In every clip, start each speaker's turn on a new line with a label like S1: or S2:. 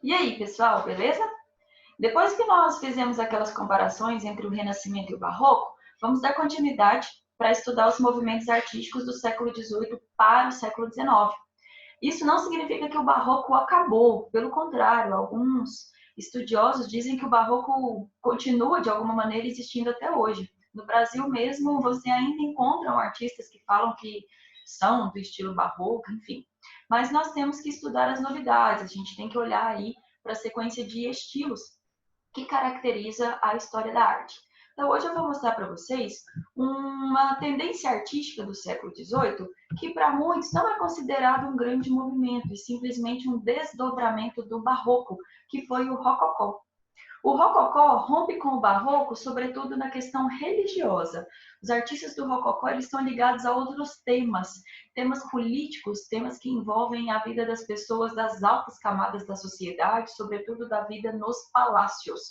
S1: E aí, pessoal, beleza? Depois que nós fizemos aquelas comparações entre o Renascimento e o Barroco, vamos dar continuidade para estudar os movimentos artísticos do século XVIII para o século XIX. Isso não significa que o Barroco acabou, pelo contrário, alguns estudiosos dizem que o Barroco continua de alguma maneira existindo até hoje. No Brasil mesmo, você ainda encontra artistas que falam que são do estilo Barroco, enfim. Mas nós temos que estudar as novidades, a gente tem que olhar aí para a sequência de estilos que caracteriza a história da arte. Então, hoje eu vou mostrar para vocês uma tendência artística do século XVIII que, para muitos, não é considerado um grande movimento, e simplesmente um desdobramento do barroco, que foi o rococó. O rococó rompe com o barroco, sobretudo na questão religiosa. Os artistas do rococó eles estão ligados a outros temas, temas políticos, temas que envolvem a vida das pessoas das altas camadas da sociedade, sobretudo da vida nos palácios.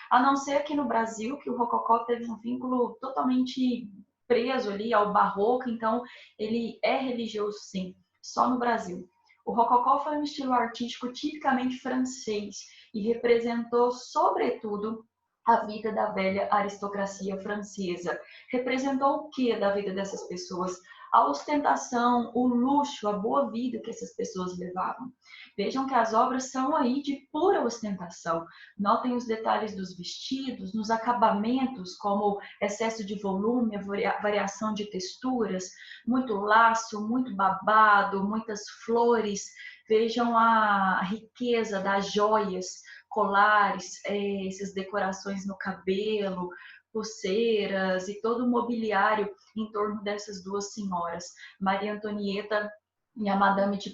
S1: A não ser aqui no Brasil, que o rococó teve um vínculo totalmente preso ali ao barroco, então ele é religioso sim, só no Brasil. O rococó foi um estilo artístico tipicamente francês e representou, sobretudo, a vida da velha aristocracia francesa. Representou o que da vida dessas pessoas? A ostentação, o luxo, a boa vida que essas pessoas levavam. Vejam que as obras são aí de pura ostentação. Notem os detalhes dos vestidos, nos acabamentos, como excesso de volume, variação de texturas, muito laço, muito babado, muitas flores. Vejam a riqueza das joias, colares, essas decorações no cabelo, pulseiras e todo o mobiliário em torno dessas duas senhoras, Maria Antonieta e a Madame de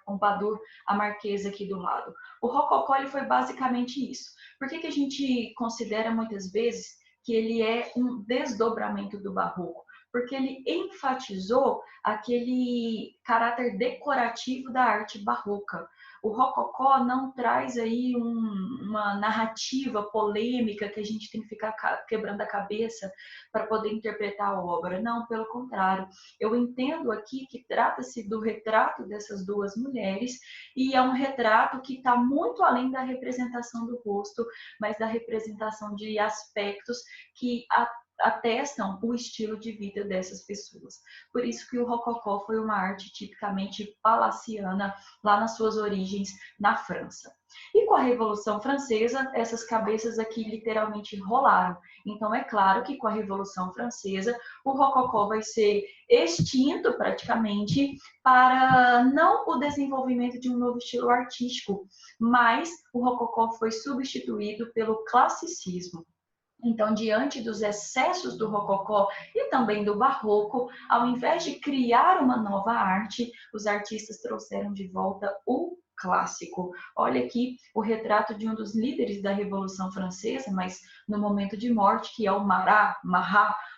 S1: Pompadour, a marquesa aqui do lado. O rococó ele foi basicamente isso. Por que a gente considera muitas vezes que ele é um desdobramento do barroco? Porque ele enfatizou aquele caráter decorativo da arte barroca. O rococó não traz aí uma narrativa polêmica que a gente tem que ficar quebrando a cabeça para poder interpretar a obra. Não, pelo contrário. Eu entendo aqui que trata-se do retrato dessas duas mulheres e é um retrato que está muito além da representação do rosto, mas da representação de aspectos que atestam o estilo de vida dessas pessoas. Por isso que o rococó foi uma arte tipicamente palaciana lá nas suas origens na França. E com a Revolução Francesa, essas cabeças aqui literalmente rolaram. Então é claro que com a Revolução Francesa, o rococó vai ser extinto praticamente para não o desenvolvimento de um novo estilo artístico, mas o rococó foi substituído pelo classicismo. Então, diante dos excessos do rococó e também do barroco, ao invés de criar uma nova arte, os artistas trouxeram de volta o clássico. Olha aqui o retrato de um dos líderes da Revolução Francesa, mas no momento de morte, que é o Marat,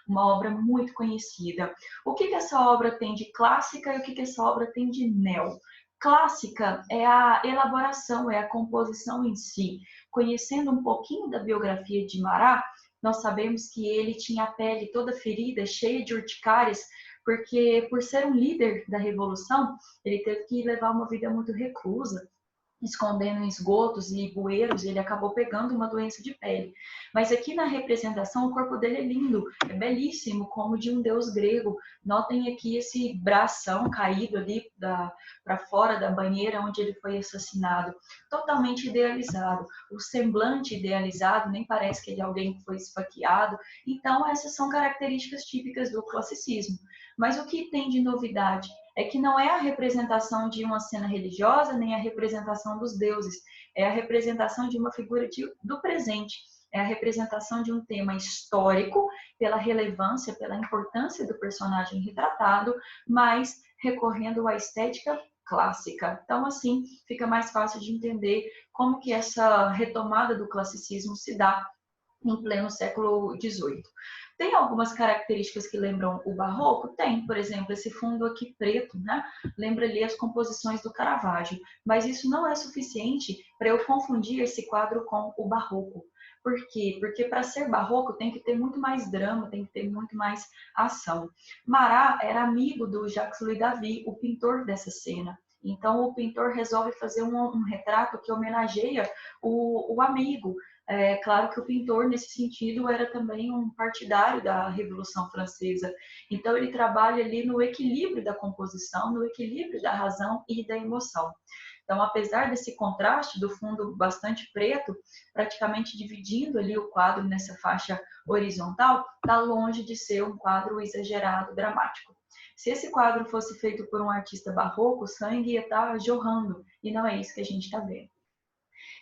S1: uma obra muito conhecida. O que essa obra tem de clássica e o que essa obra tem de neo? Clássica é a elaboração, é a composição em si. Conhecendo um pouquinho da biografia de Marat, nós sabemos que ele tinha a pele toda ferida, cheia de urticárias, porque por ser um líder da revolução, ele teve que levar uma vida muito reclusa, escondendo em esgotos e bueiros, ele acabou pegando uma doença de pele. Mas aqui na representação, o corpo dele é lindo, é belíssimo, como de um deus grego. Notem aqui esse bração caído ali para fora da banheira onde ele foi assassinado, totalmente idealizado. O semblante idealizado, nem parece que ele é alguém que foi esfaqueado. Então, essas são características típicas do classicismo. Mas o que tem de novidade? É que não é a representação de uma cena religiosa, nem a representação dos deuses, é a representação de uma figura do presente, é a representação de um tema histórico, pela relevância, pela importância do personagem retratado, mas recorrendo à estética clássica. Então, assim, fica mais fácil de entender como que essa retomada do classicismo se dá em pleno século XVIII. Tem algumas características que lembram o barroco? Tem, por exemplo, esse fundo aqui preto, né? Lembra ali as composições do Caravaggio, mas isso não é suficiente para eu confundir esse quadro com o barroco. Por quê? Porque para ser barroco tem que ter muito mais drama, tem que ter muito mais ação. Marat era amigo do Jacques Louis David, o pintor dessa cena. Então, o pintor resolve fazer um retrato que homenageia o amigo. É claro que o pintor, nesse sentido, era também um partidário da Revolução Francesa. Então, ele trabalha ali no equilíbrio da composição, no equilíbrio da razão e da emoção. Então, apesar desse contraste do fundo bastante preto, praticamente dividindo ali o quadro nessa faixa horizontal, está longe de ser um quadro exagerado, dramático. Se esse quadro fosse feito por um artista barroco, o sangue ia estar jorrando, e não é isso que a gente está vendo.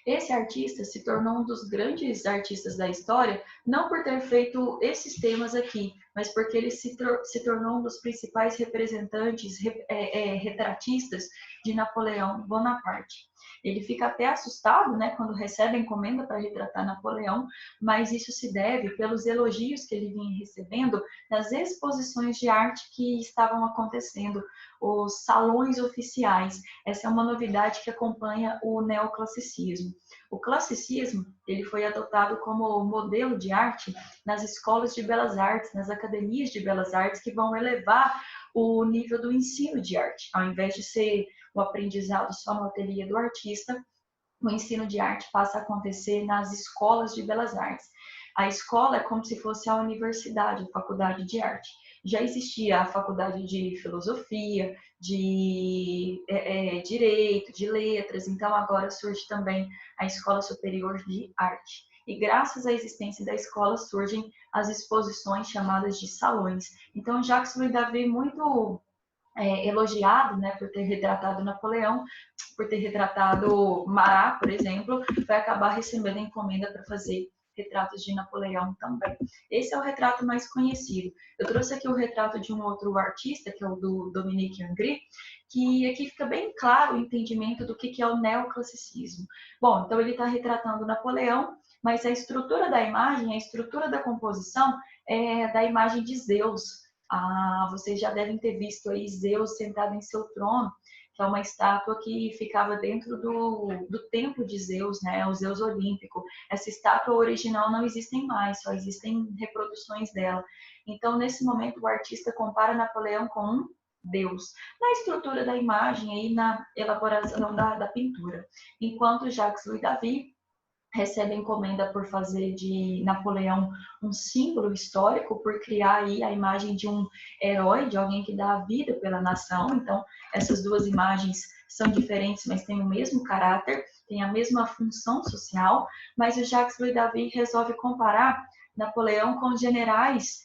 S1: Esse artista se tornou um dos grandes artistas da história, não por ter feito esses temas aqui, mas porque ele se tornou um dos principais representantes, retratistas de Napoleão Bonaparte. Ele fica até assustado, né, quando recebe a encomenda para retratar Napoleão, mas isso se deve pelos elogios que ele vinha recebendo nas exposições de arte que estavam acontecendo, os salões oficiais. Essa é uma novidade que acompanha o neoclassicismo. O classicismo, ele foi adotado como modelo de arte nas escolas de belas artes, nas academias de belas artes, que vão elevar o nível do ensino de arte. Ao invés de ser o aprendizado só no ateliê do artista, o ensino de arte passa a acontecer nas escolas de belas artes. A escola é como se fosse a universidade, a faculdade de arte. Já existia a faculdade de filosofia, de direito, de letras, então agora surge também a escola superior de arte. E graças à existência da escola surgem as exposições chamadas de salões. Então Jacques Louis David, muito elogiado, né, por ter retratado Napoleão, por ter retratado Marat, por exemplo, vai acabar recebendo a encomenda para fazer retratos de Napoleão também. Esse é o retrato mais conhecido. Eu trouxe aqui o retrato de um outro artista, que é o do Dominique Ingres, que aqui fica bem claro o entendimento do que é o neoclassicismo. Bom, então ele está retratando Napoleão, mas a estrutura da imagem, a estrutura da composição é da imagem de Zeus. Vocês já devem ter visto aí Zeus sentado em seu trono, que é uma estátua que ficava dentro do templo de Zeus, né? O Zeus Olímpico. Essa estátua original não existe mais, só existem reproduções dela. Então, nesse momento, o artista compara Napoleão com um Deus, na estrutura da imagem e na elaboração da pintura. Enquanto Jacques Louis David recebe a encomenda por fazer de Napoleão um símbolo histórico, por criar aí a imagem de um herói, de alguém que dá a vida pela nação. Então, essas duas imagens são diferentes, mas têm o mesmo caráter, têm a mesma função social, mas o Jacques Louis David resolve comparar Napoleão com generais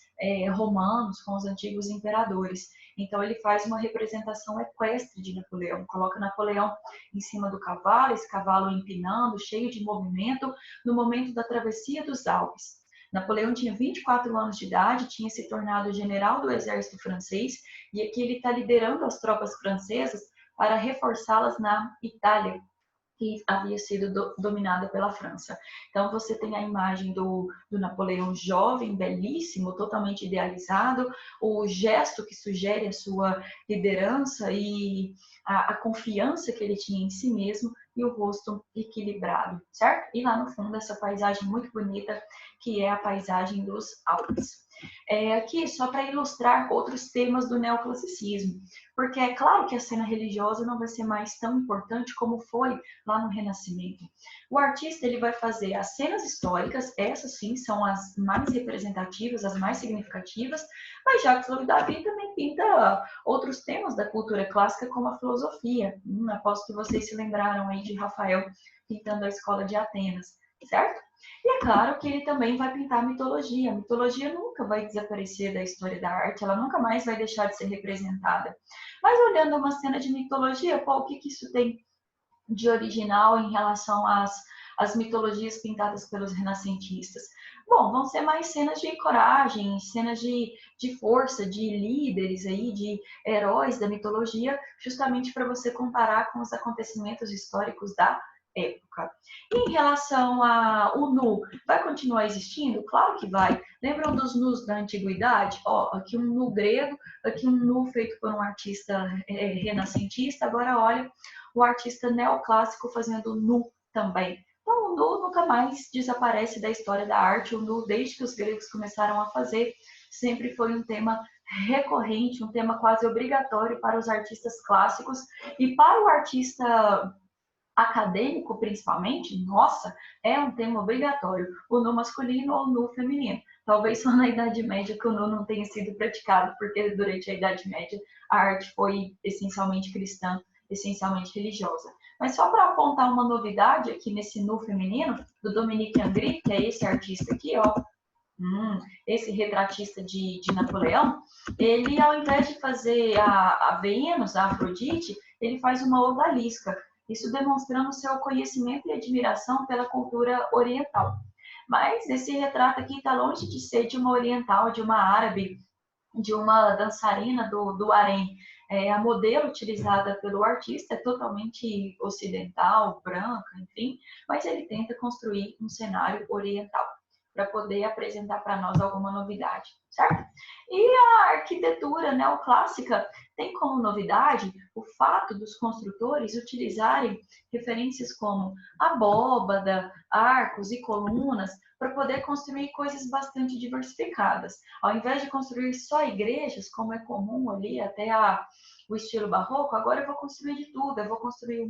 S1: romanos, com os antigos imperadores. Então ele faz uma representação equestre de Napoleão, coloca Napoleão em cima do cavalo, esse cavalo empinando, cheio de movimento, no momento da travessia dos Alpes. Napoleão tinha 24 anos de idade, tinha se tornado general do exército francês, e aqui ele está liderando as tropas francesas para reforçá-las na Itália, que havia sido dominada pela França. Então você tem a imagem do Napoleão jovem, belíssimo, totalmente idealizado, o gesto que sugere a sua liderança e a confiança que ele tinha em si mesmo e o rosto equilibrado, certo? E lá no fundo essa paisagem muito bonita que é a paisagem dos Alpes. Aqui só para ilustrar outros temas do neoclassicismo, porque é claro que a cena religiosa não vai ser mais tão importante como foi lá no Renascimento. O artista ele vai fazer as cenas históricas, essas sim são as mais representativas, as mais significativas, mas Jacques Louis David também pinta outros temas da cultura clássica, como a filosofia. Aposto que vocês se lembraram aí de Rafael pintando a escola de Atenas, certo? E é claro que ele também vai pintar mitologia. A mitologia nunca vai desaparecer da história da arte, ela nunca mais vai deixar de ser representada. Mas olhando uma cena de mitologia, o que isso tem de original em relação às mitologias pintadas pelos renascentistas? Bom, vão ser mais cenas de coragem, cenas de força, de líderes aí, de heróis da mitologia, justamente para você comparar com os acontecimentos históricos da época. E em relação ao nu, vai continuar existindo? Claro que vai. Lembram dos nus da antiguidade? Aqui um nu grego, aqui um nu feito por um artista renascentista. Agora olha o artista neoclássico fazendo nu também. Então, o nu nunca mais desaparece da história da arte. O nu, desde que os gregos começaram a fazer, sempre foi um tema recorrente, um tema quase obrigatório para os artistas clássicos e para o artista acadêmico, principalmente, nossa, é um tema obrigatório, o nu masculino ou o nu feminino. Talvez só na Idade Média que o nu não tenha sido praticado, porque durante a Idade Média a arte foi essencialmente cristã, essencialmente religiosa. Mas só para apontar uma novidade aqui nesse nu feminino, do Dominique Ingres, que é esse artista aqui, ó, esse retratista de Napoleão, ele, ao invés de fazer a Vênus, a Afrodite, ele faz uma odalisca, isso demonstrando seu conhecimento e admiração pela cultura oriental. Mas esse retrato aqui está longe de ser de uma oriental, de uma árabe, de uma dançarina do harém. A modelo utilizada pelo artista é totalmente ocidental, branca, enfim, mas ele tenta construir um cenário oriental para poder apresentar para nós alguma novidade, certo? E a arquitetura neoclássica tem como novidade o fato dos construtores utilizarem referências como abóbada, arcos e colunas para poder construir coisas bastante diversificadas. Ao invés de construir só igrejas, como é comum ali até o estilo barroco, agora eu vou construir de tudo. Eu vou construir o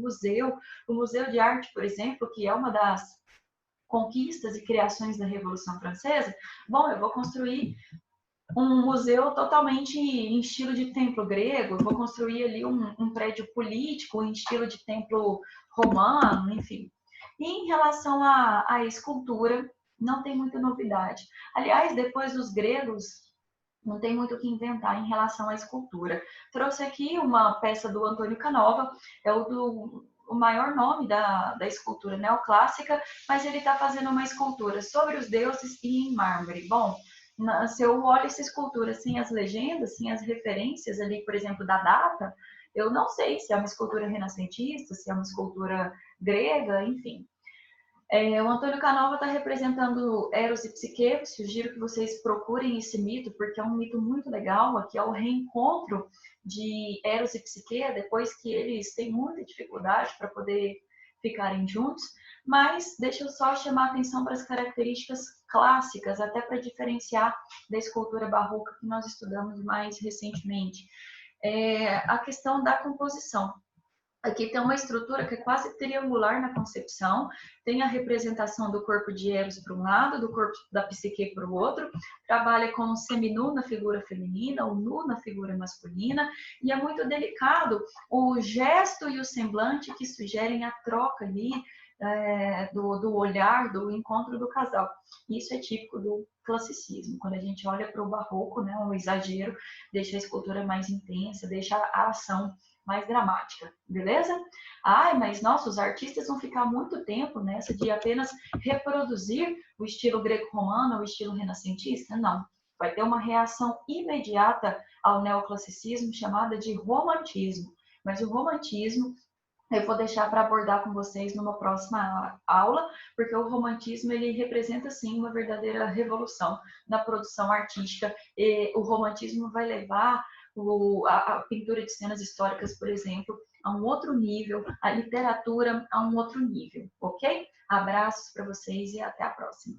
S1: Museu de Arte, por exemplo, que é uma das conquistas e criações da Revolução Francesa. Bom, eu vou construir um museu totalmente em estilo de templo grego, vou construir ali um prédio político em estilo de templo romano, enfim. E em relação à escultura, não tem muita novidade. Aliás, depois dos gregos, não tem muito o que inventar em relação à escultura. Trouxe aqui uma peça do Antônio Canova, é o maior nome da escultura neoclássica, mas ele está fazendo uma escultura sobre os deuses e em mármore. Bom, se eu olho essa escultura sem as legendas, sem as referências ali, por exemplo, da data, eu não sei se é uma escultura renascentista, se é uma escultura grega, enfim. O Antônio Canova está representando Eros e Psique. Sugiro que vocês procurem esse mito, porque é um mito muito legal. Aqui é o reencontro de Eros e Psique, depois que eles têm muita dificuldade para poder ficarem juntos. Mas deixa eu só chamar a atenção para as características clássicas, até para diferenciar da escultura barroca que nós estudamos mais recentemente. A questão da composição. Aqui tem uma estrutura que é quase triangular na concepção, tem a representação do corpo de Eros para um lado, do corpo da Psique para o outro, trabalha com o seminu na figura feminina, o nu na figura masculina, e é muito delicado o gesto e o semblante que sugerem a troca ali do olhar, do encontro do casal. Isso é típico do classicismo. Quando a gente olha para o barroco, né, o exagero deixa a escultura mais intensa, deixa a ação mais dramática, beleza? Ai, mas nossa, os artistas vão ficar muito tempo nessa de apenas reproduzir o estilo greco-romano, o estilo renascentista? Não. Vai ter uma reação imediata ao neoclassicismo chamada de romantismo. Mas o romantismo eu vou deixar para abordar com vocês numa próxima aula, porque o romantismo ele representa sim uma verdadeira revolução na produção artística. E o romantismo vai levar a pintura de cenas históricas, por exemplo, a um outro nível, a literatura a um outro nível, ok? Abraços para vocês e até a próxima.